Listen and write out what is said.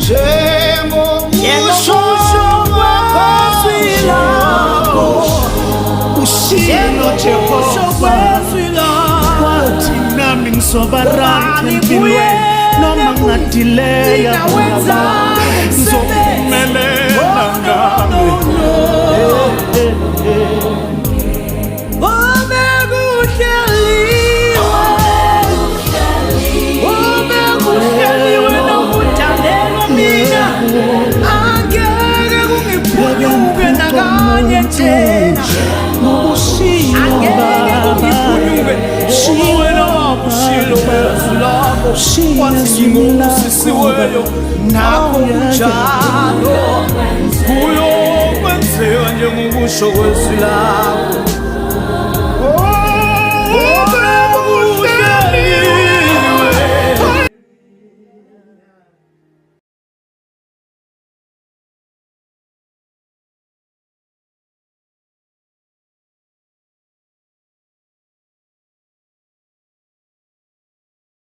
njengobusho kwezwi lakho ushilo Jehova wathi nami ngizobarani empilweni noma ngadileya ngizophumelela nawe nakho njalo kuyo kwenzeka njengobusho kwezwi lakho